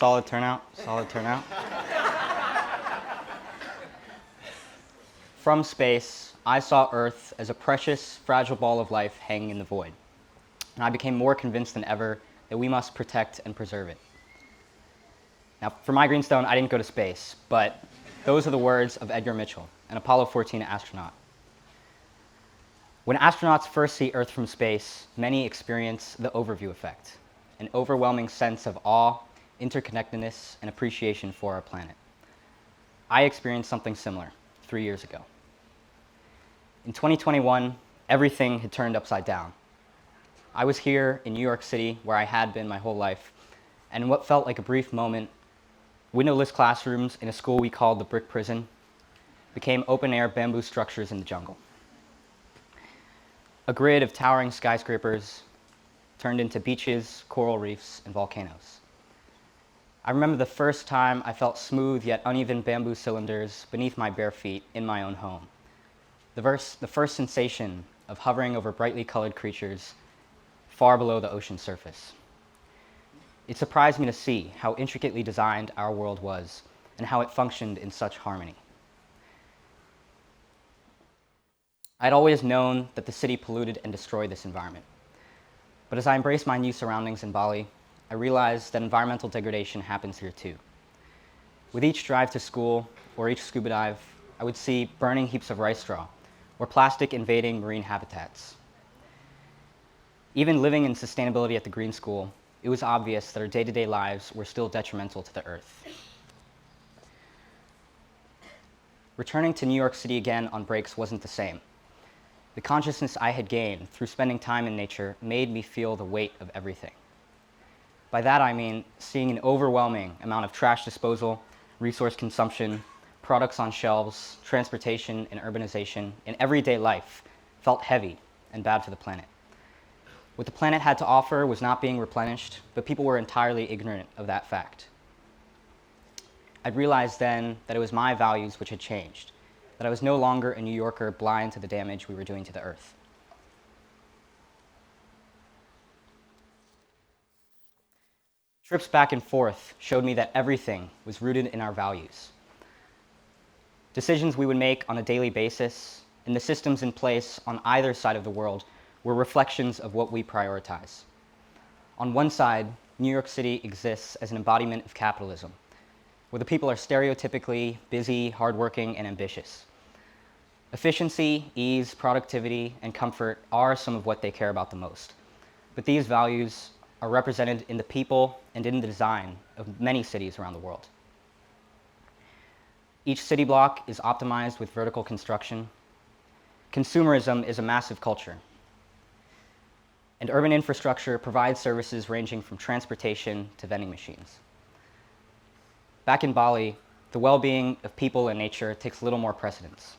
Solid turnout, solid turnout. From space, I saw Earth as a precious, fragile ball of life hanging in the void. And I became more convinced than ever that we must protect and preserve it. Now, for my Greenstone, I didn't go to space, but those are the words of Edgar Mitchell, an Apollo 14 astronaut. When astronauts first see Earth from space, many experience the overview effect, an overwhelming sense of awe, interconnectedness, and appreciation for our planet. I experienced something similar 3 years ago. In 2021, everything had turned upside down. I was here in New York City, where I had been my whole life, and in what felt like a brief moment, windowless classrooms in a school we called the Brick Prison became open-air bamboo structures in the jungle. A grid of towering skyscrapers turned into beaches, coral reefs, and volcanoes. I remember the first time I felt smooth yet uneven bamboo cylinders beneath my bare feet in my own home. The first sensation of hovering over brightly colored creatures far below the ocean's surface. It surprised me to see how intricately designed our world was and how it functioned in such harmony. I'd always known that the city polluted and destroyed this environment. But as I embraced my new surroundings in Bali, I realized that environmental degradation happens here too. With each drive to school or each scuba dive, I would see burning heaps of rice straw or plastic invading marine habitats. Even living in sustainability at the Green School, it was obvious that our day-to-day lives were still detrimental to the Earth. Returning to New York City again on breaks wasn't the same. The consciousness I had gained through spending time in nature made me feel the weight of everything. By that I mean seeing an overwhelming amount of trash disposal, resource consumption, products on shelves, transportation, and urbanization in everyday life felt heavy and bad for the planet. What the planet had to offer was not being replenished, but people were entirely ignorant of that fact. I realized then that it was my values which had changed, that I was no longer a New Yorker blind to the damage we were doing to the Earth. Trips back and forth showed me that everything was rooted in our values. Decisions we would make on a daily basis and the systems in place on either side of the world were reflections of what we prioritize. On one side, New York City exists as an embodiment of capitalism, where the people are stereotypically busy, hardworking, and ambitious. Efficiency, ease, productivity, and comfort are some of what they care about the most. But these values are represented in the people and in the design of many cities around the world. Each city block is optimized with vertical construction. Consumerism is a massive culture. And urban infrastructure provides services ranging from transportation to vending machines. Back in Bali, the well-being of people and nature takes a little more precedence.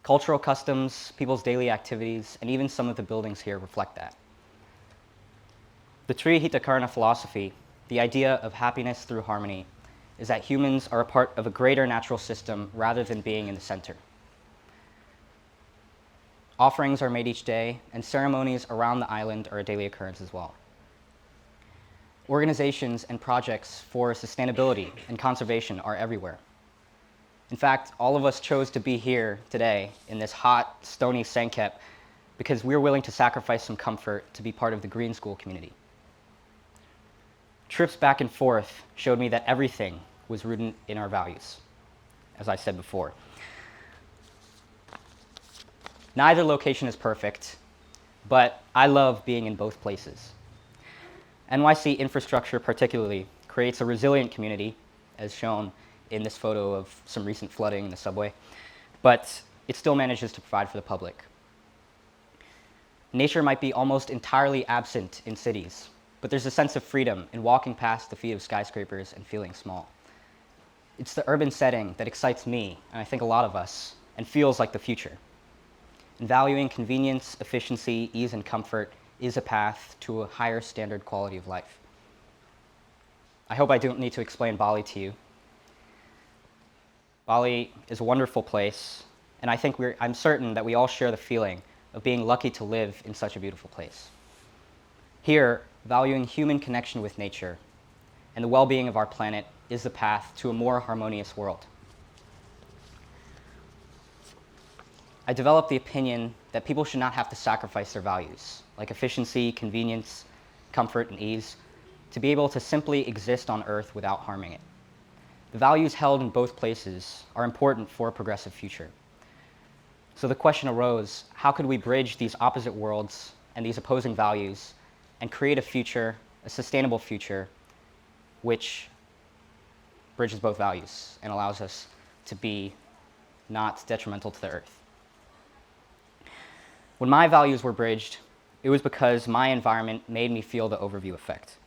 Cultural customs, people's daily activities, and even some of the buildings here reflect that. The Trihitakarna philosophy, the idea of happiness through harmony, is that humans are a part of a greater natural system rather than being in the center. Offerings are made each day, and ceremonies around the island are a daily occurrence as well. Organizations and projects for sustainability and conservation are everywhere. In fact, all of us chose to be here today in this hot, stony Sankep because we're willing to sacrifice some comfort to be part of the Green School community. Trips back and forth showed me that everything was rooted in our values, as I said before. Neither location is perfect, but I love being in both places. NYC infrastructure particularly creates a resilient community, as shown in this photo of some recent flooding in the subway, but it still manages to provide for the public. Nature might be almost entirely absent in cities, but there's a sense of freedom in walking past the feet of skyscrapers and feeling small. It's the urban setting that excites me, and I think a lot of us, and feels like the future. And valuing convenience, efficiency, ease, and comfort is a path to a higher standard quality of life. I hope I don't need to explain Bali to you. Bali is a wonderful place, and I'm certain that we all share the feeling of being lucky to live in such a beautiful place. Here, valuing human connection with nature and the well-being of our planet is the path to a more harmonious world. I developed the opinion that people should not have to sacrifice their values, like efficiency, convenience, comfort, and ease, to be able to simply exist on Earth without harming it. The values held in both places are important for a progressive future. So the question arose, how could we bridge these opposite worlds and these opposing values and create a future, a sustainable future, which bridges both values and allows us to be not detrimental to the Earth? When my values were bridged, it was because my environment made me feel the overview effect.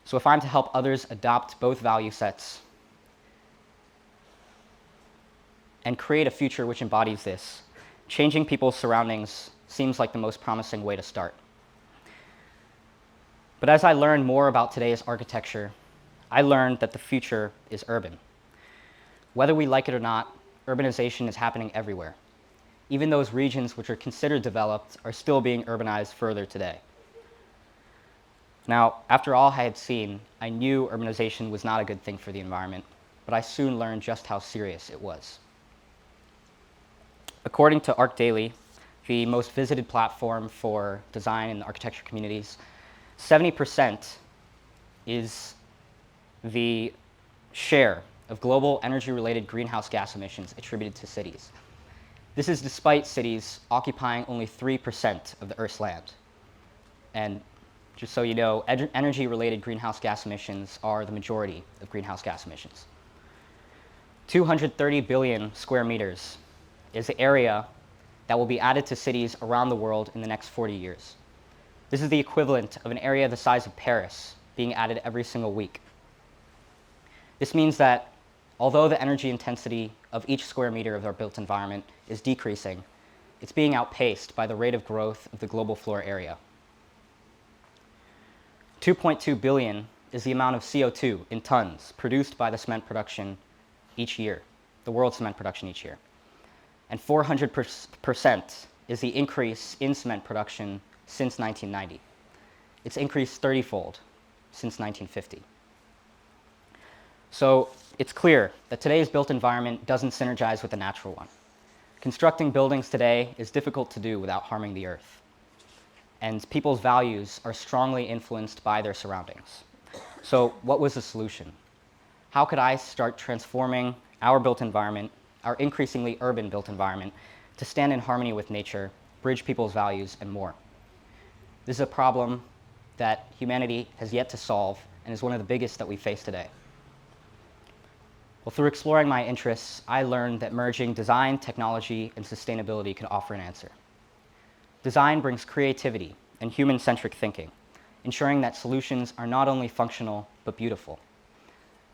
So if I'm to help others adopt both value sets and create a future which embodies this, changing people's surroundings seems like the most promising way to start. But as I learned more about today's architecture, I learned that the future is urban. Whether we like it or not, urbanization is happening everywhere. Even those regions which are considered developed are still being urbanized further today. Now, after all I had seen, I knew urbanization was not a good thing for the environment, but I soon learned just how serious it was. According to ArcDaily, the most visited platform for design and architecture communities, 70% is the share of global energy-related greenhouse gas emissions attributed to cities. This is despite cities occupying only 3% of the Earth's land. And just so you know, energy-related greenhouse gas emissions are the majority of greenhouse gas emissions. 230 billion square meters is the area that will be added to cities around the world in the next 40 years. This is the equivalent of an area the size of Paris being added every single week. This means that although the energy intensity of each square meter of our built environment is decreasing, it's being outpaced by the rate of growth of the global floor area. 2.2 billion is the amount of CO2 in tons produced by the cement production each year, the world's cement production each year. And 400% is the increase in cement production since 1990. It's increased 30-fold since 1950. So it's clear that today's built environment doesn't synergize with the natural one. Constructing buildings today is difficult to do without harming the Earth. And people's values are strongly influenced by their surroundings. So what was the solution? How could I start transforming our built environment, our increasingly urban built environment, to stand in harmony with nature, bridge people's values, and more? This is a problem that humanity has yet to solve and is one of the biggest that we face today. Well, through exploring my interests, I learned that merging design, technology, and sustainability can offer an answer. Design brings creativity and human-centric thinking, ensuring that solutions are not only functional, but beautiful.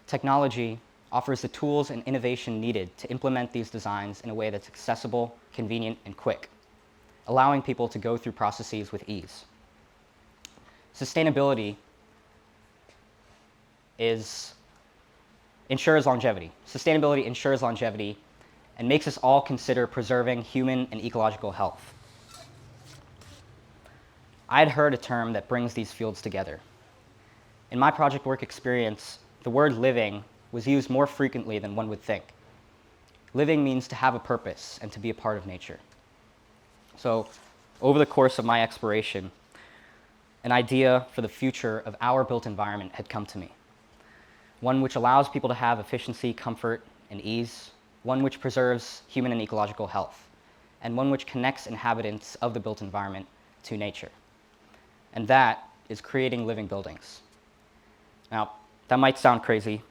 Technology offers the tools and innovation needed to implement these designs in a way that's accessible, convenient, and quick, allowing people to go through processes with ease. Sustainability ensures longevity. Sustainability ensures longevity and makes us all consider preserving human and ecological health. I'd heard a term that brings these fields together. In my project work experience, the word living was used more frequently than one would think. Living means to have a purpose and to be a part of nature. So, over the course of my exploration, an idea for the future of our built environment had come to me. One which allows people to have efficiency, comfort, and ease, one which preserves human and ecological health, and one which connects inhabitants of the built environment to nature. And that is creating living buildings. Now, that might sound crazy,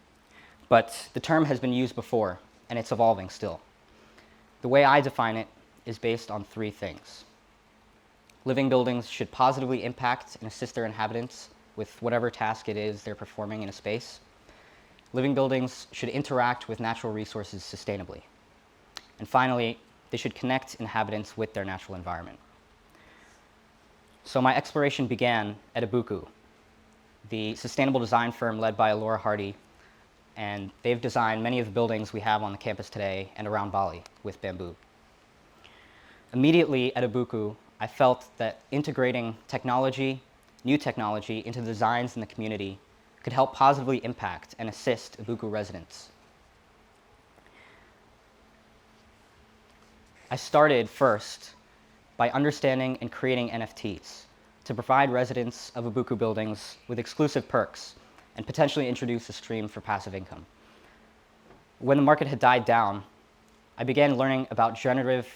but the term has been used before, and it's evolving still. The way I define it is based on three things. Living buildings should positively impact and assist their inhabitants with whatever task it is they're performing in a space. Living buildings should interact with natural resources sustainably. And finally, they should connect inhabitants with their natural environment. So my exploration began at Ibuku, the sustainable design firm led by Laura Hardy, and they've designed many of the buildings we have on the campus today and around Bali with bamboo. Immediately at Ibuku, I felt that integrating technology, new technology, into the designs in the community could help positively impact and assist Ibuku residents. I started first by understanding and creating NFTs to provide residents of Ibuku buildings with exclusive perks and potentially introduce a stream for passive income. When the market had died down, I began learning about generative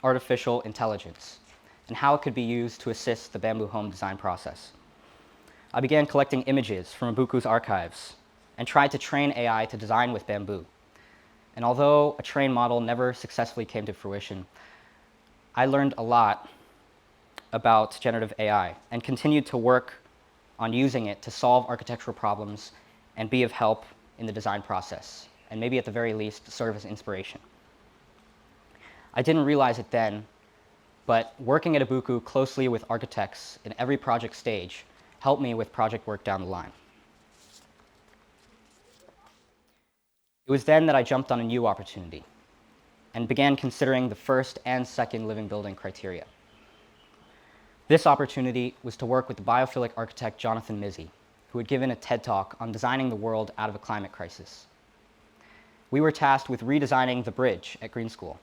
artificial intelligence and how it could be used to assist the bamboo home design process. I began collecting images from Ibuku's archives and tried to train AI to design with bamboo. And although a trained model never successfully came to fruition, I learned a lot about generative AI and continued to work on using it to solve architectural problems and be of help in the design process, and maybe at the very least serve as inspiration. I didn't realize it then, but working at Ibuku closely with architects in every project stage helped me with project work down the line. It was then that I jumped on a new opportunity and began considering the first and second living building criteria. This opportunity was to work with the biophilic architect Jonathan Mizzi, who had given a TED Talk on designing the world out of a climate crisis. We were tasked with redesigning the bridge at Green School.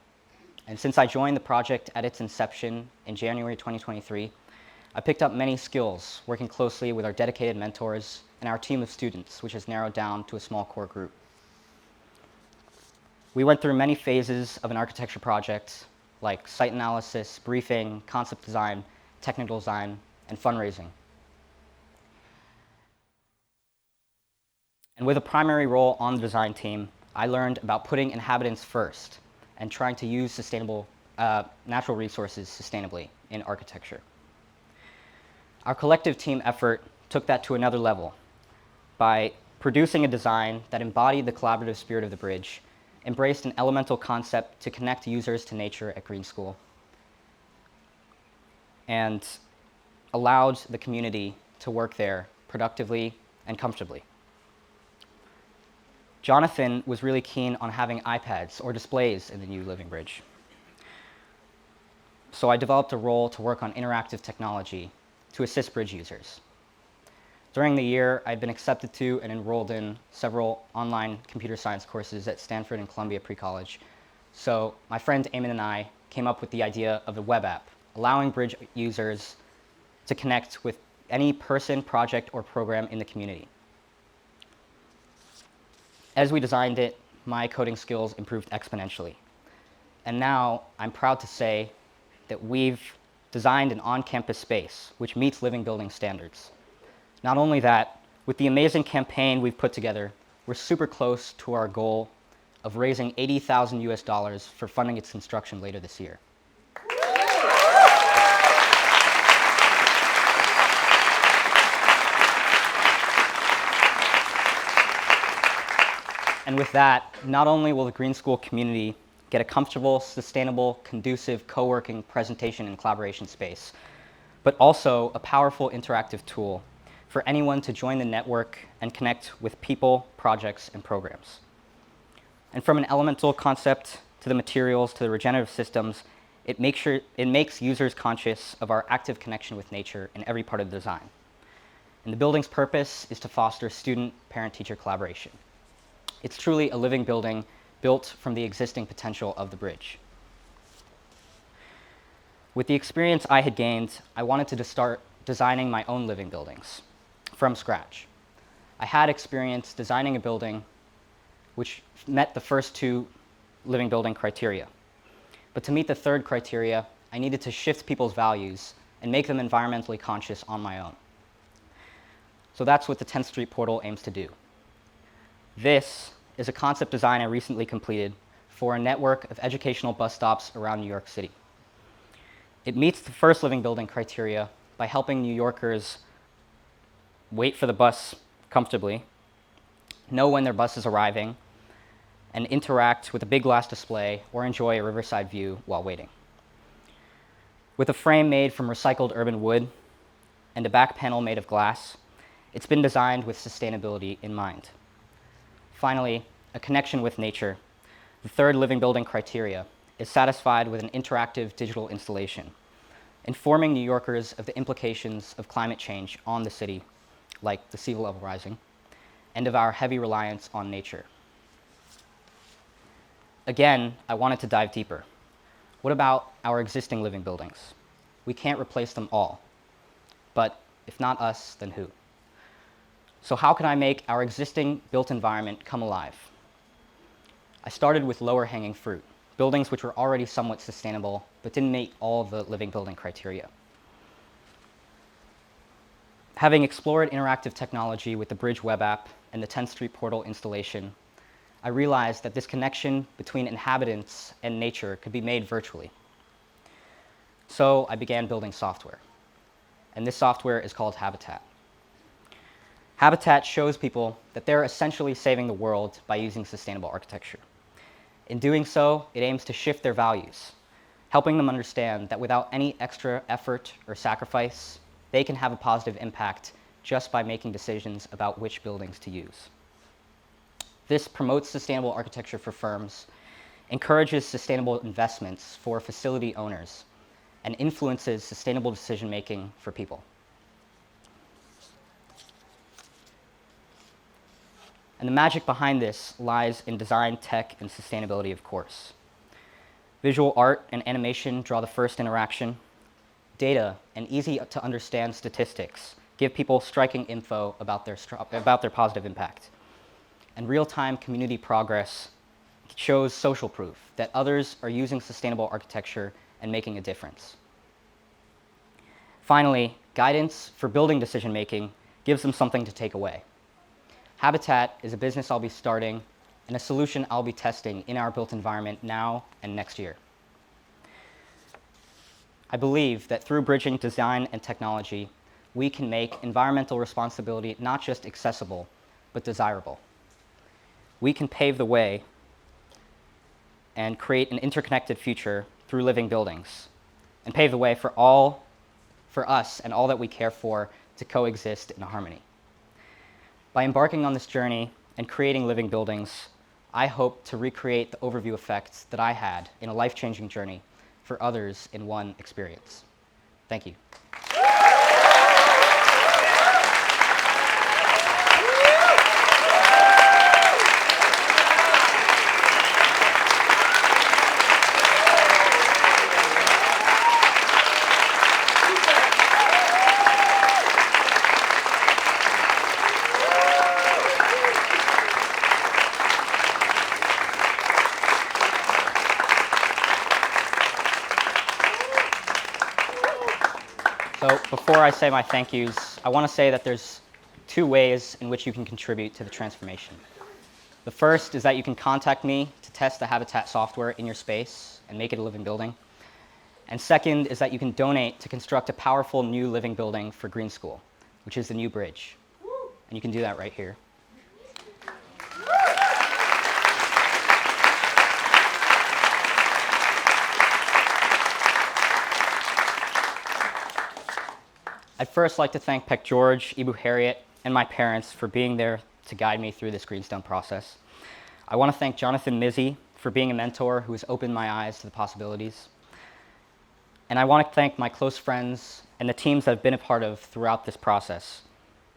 And since I joined the project at its inception in January 2023, I picked up many skills working closely with our dedicated mentors and our team of students, which has narrowed down to a small core group. We went through many phases of an architecture project, like site analysis, briefing, concept design, technical design, and fundraising. And with a primary role on the design team, I learned about putting inhabitants first and trying to use sustainable natural resources sustainably in architecture. Our collective team effort took that to another level by producing a design that embodied the collaborative spirit of the bridge, embraced an elemental concept to connect users to nature at Green School, and allowed the community to work there productively and comfortably. Jonathan was really keen on having iPads or displays in the new living bridge. So I developed a role to work on interactive technology to assist bridge users. During the year, I've been accepted to and enrolled in several online computer science courses at Stanford and Columbia Pre-College. So my friend Eamon and I came up with the idea of a web app, allowing bridge users to connect with any person, project, or program in the community. As we designed it, my coding skills improved exponentially. And now I'm proud to say that we've designed an on-campus space which meets living building standards. Not only that, with the amazing campaign we've put together, we're super close to our goal of raising $80,000 for funding its construction later this year. And with that, not only will the Green School community get a comfortable, sustainable, conducive co-working presentation and collaboration space, but also a powerful interactive tool for anyone to join the network and connect with people, projects, and programs. And from an elemental concept to the materials to the regenerative systems, it makes users conscious of our active connection with nature in every part of the design. And the building's purpose is to foster student, parent-teacher collaboration. It's truly a living building built from the existing potential of the bridge. With the experience I had gained, I wanted to start designing my own living buildings from scratch. I had experience designing a building which met the first two living building criteria. But to meet the third criteria, I needed to shift people's values and make them environmentally conscious on my own. So that's what the 10th Street portal aims to do. This is a concept design I recently completed for a network of educational bus stops around New York City. It meets the first living building criteria by helping New Yorkers wait for the bus comfortably, know when their bus is arriving, and interact with a big glass display or enjoy a riverside view while waiting. With a frame made from recycled urban wood and a back panel made of glass, it's been designed with sustainability in mind. Finally, a connection with nature. The third living building criteria is satisfied with an interactive digital installation, informing New Yorkers of the implications of climate change on the city like the sea level rising, and of our heavy reliance on nature. Again, I wanted to dive deeper. What about our existing living buildings? We can't replace them all, but if not us, then who? So how can I make our existing built environment come alive? I started with lower hanging fruit, buildings which were already somewhat sustainable, but didn't meet all of the living building criteria. Having explored interactive technology with the Bridge web app and the 10th Street Portal installation, I realized that this connection between inhabitants and nature could be made virtually. So I began building software, and this software is called Habitat. Habitat shows people that they're essentially saving the world by using sustainable architecture. In doing so, it aims to shift their values, helping them understand that without any extra effort or sacrifice, they can have a positive impact just by making decisions about which buildings to use. This promotes sustainable architecture for firms, encourages sustainable investments for facility owners, and influences sustainable decision-making for people. And the magic behind this lies in design, tech, and sustainability, of course. Visual art and animation draw the first interaction. Data and easy-to-understand statistics give people striking info about their positive impact. And real-time community progress shows social proof that others are using sustainable architecture and making a difference. Finally, guidance for building decision-making gives them something to take away. Habitat is a business I'll be starting and a solution I'll be testing in our built environment now and next year. I believe that through bridging design and technology, we can make environmental responsibility not just accessible, but desirable. We can pave the way and create an interconnected future through living buildings, and pave the way for us and all that we care for to coexist in harmony. By embarking on this journey and creating living buildings, I hope to recreate the overview effects that I had in a life-changing journey for others in one experience. Thank you. So before I say my thank yous, I want to say that there's two ways in which you can contribute to the transformation. The first is that you can contact me to test the Habitat software in your space and make it a living building. And second is that you can donate to construct a powerful new living building for Green School, which is the new bridge. And you can do that right here. I'd first like to thank Peck George, Ibu Harriet, and my parents for being there to guide me through this Greenstone process. I want to thank Jonathan Mizzi for being a mentor who has opened my eyes to the possibilities. And I want to thank my close friends and the teams that I've been a part of throughout this process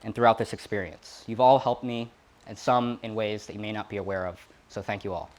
and throughout this experience. You've all helped me, and some in ways that you may not be aware of, so thank you all.